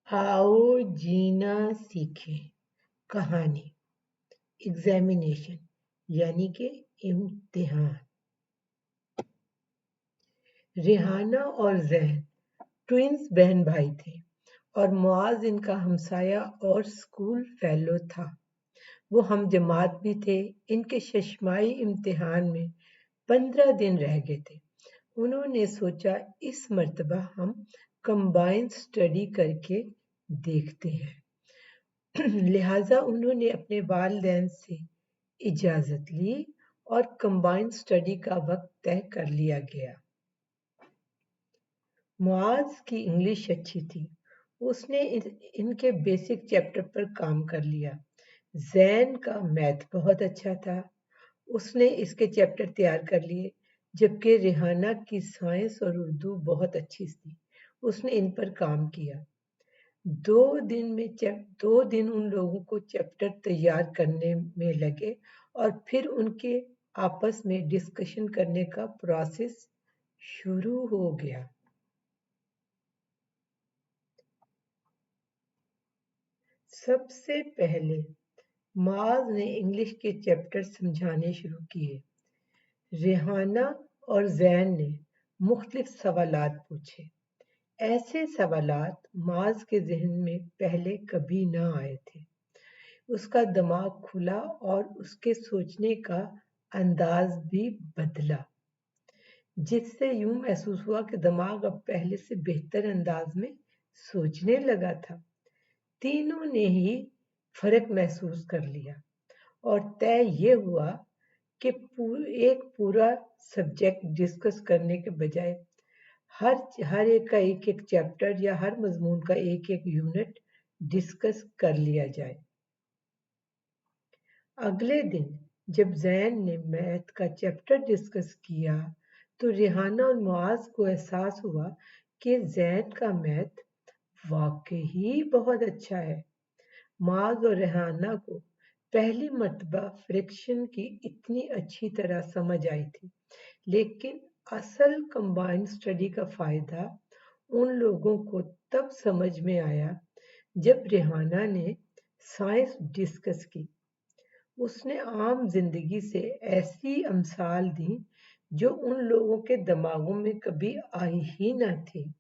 आओ जीना सीखें। कहानी एग्जामिनेशन यानी कि इम्तिहान। रिहाना और जैन ट्विंस बहन भाई थे और मुआज इनका हमसाया और स्कूल फेलो था। वो हम जमात भी थे। इनके शशमाई इम्तिहान में 15 दिन रह गए थे। उन्होंने सोचा इस मर्तबा हम कंबाइंड स्टडी करके देखते हैं। लिहाजा उन्होंने अपने वालिदैन से इजाज़त ली और कंबाइंड स्टडी का वक्त तय कर लिया गया। मुआज की इंग्लिश अच्छी थी। उसने इनके बेसिक चैप्टर पर काम कर लिया। जैन का मैथ बहुत अच्छा था। उसने इसके चैप्टर तैयार कर लिए, जबकि रिहाना की साइंस और उर्दू बहुत अच्छी थी। उसने इन पर काम किया। 2 दिन उन लोगों को चैप्टर तैयार करने में लगे और फिर उनके आपस में डिस्कशन करने का प्रोसेस शुरू हो गया। सबसे पहले मुआज ने इंग्लिश के चैप्टर समझाने शुरू किए। रिहाना और जैन ने मुख्तलिफ सवालात पूछे। ऐसे सवालात मुआज के ज़हन में पहले कभी न आए थे। उसका दिमाग खुला और उसके सोचने का अंदाज भी बदला, जिससे यूं महसूस हुआ कि दिमाग अब पहले से बेहतर अंदाज में सोचने लगा था। तीनों ने ही फर्क महसूस कर लिया और तय ये हुआ कि एक पूरा सब्जेक्ट डिस्कस करने के बजाय हर एक का एक एक चैप्टर या हर मजमून का एक एक यूनिट डिस्कस कर लिया जाए। अगले दिन जब जैन ने मैथ का चैप्टर डिस्कस किया तो रिहाना और मुआज को एहसास हुआ कि जैन का मैथ वाकई बहुत अच्छा है। मुआज और रिहाना को पहली मर्तबा फ्रैक्शन की इतनी अच्छी तरह समझ आई थी, लेकिन असल कंबाइंड स्टडी का फायदा उन लोगों को तब समझ में आया जब रिहाना ने साइंस डिस्कस की। उसने आम जिंदगी से ऐसी अमसाल दी जो उन लोगों के दिमागों में कभी आई ही न थी।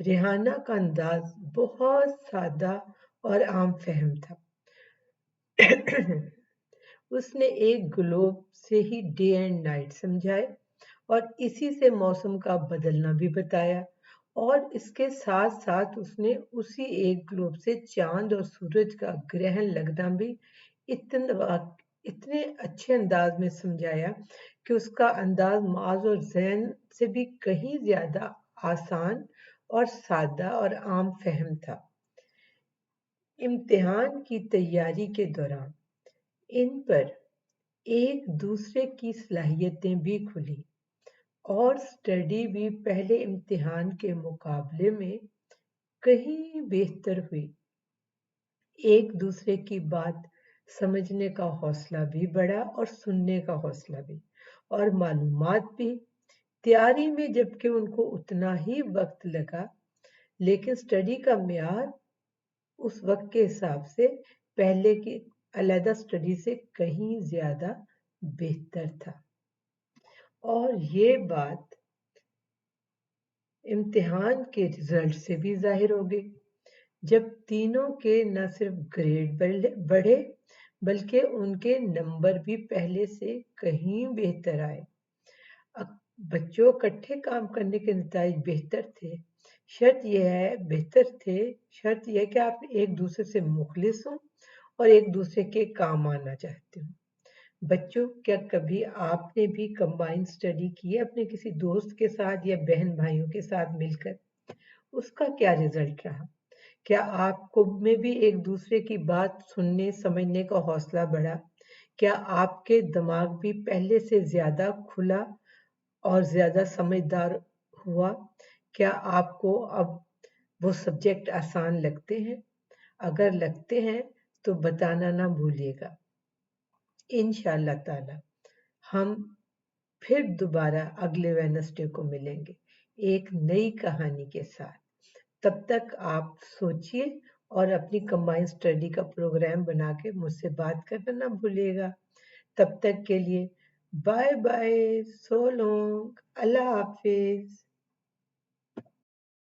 रिहाना का अंदाज बहुत सादा और आम फहम था। उसने एक ग्लोब से ही डे एंड नाइट समझाए और इसी से मौसम का बदलना भी बताया, और इसके साथ साथ उसने उसी एक ग्लोब से चांद और सूरज का ग्रहण लगना भी इतने अच्छे अंदाज में समझाया कि उसका अंदाज मुआज और जैन से भी कहीं ज्यादा आसान और सादा और आम फहम था। इम्तिहान की तैयारी के दौरान इन पर एक दूसरे की सलाहियतें भी खुली और स्टडी भी पहले इम्तिहान के मुकाबले में कहीं बेहतर हुई। एक दूसरे की बात समझने का हौसला भी बढ़ा और सुनने का हौसला भी, और मालूमात भी। तैयारी में जबकि उनको उतना ही वक्त लगा, लेकिन स्टडी का मेयार उस वक्त के हिसाब से पहले की अलहदा स्टडी से कहीं ज्यादा बेहतर था। और ये बात इम्तिहान के रिजल्ट से भी जाहिर हो गई, जब तीनों के न सिर्फ ग्रेड बढ़े बल्कि उनके नंबर भी पहले से कहीं बेहतर आए। बच्चों इकट्ठे काम करने के नतीजे बेहतर थे। शर्त यह है कि आप एक दूसरे से मुखलिस हों और एक दूसरे के काम आना चाहते हो। बच्चों, क्या कभी आपने भी कंबाइंड स्टडी की है अपने किसी दोस्त के साथ या बहन भाइयों के साथ मिलकर? उसका क्या रिजल्ट रहा? क्या आपको में भी एक दूसरे की बात सुनने समझने का हौसला बढ़ा? क्या आपके दिमाग भी पहले से ज्यादा खुला और ज्यादा समझदार हुआ? क्या आपको अब वो सब्जेक्ट आसान लगते हैं? अगर लगते हैं तो बताना ना भूलिएगा। इंशाअल्लाह ताला हम फिर दोबारा अगले वेडनेसडे को मिलेंगे। ایک نئی کہانی کے ساتھ۔ تب تک آپ سوچیے اور اپنی کمبائن اسٹڈی کا پروگرام بنا کے مجھ سے بات کرنا نہ بھولیے گا۔ تب تک کے لیے بائے بائے، سو لانگ، اللہ حافظ۔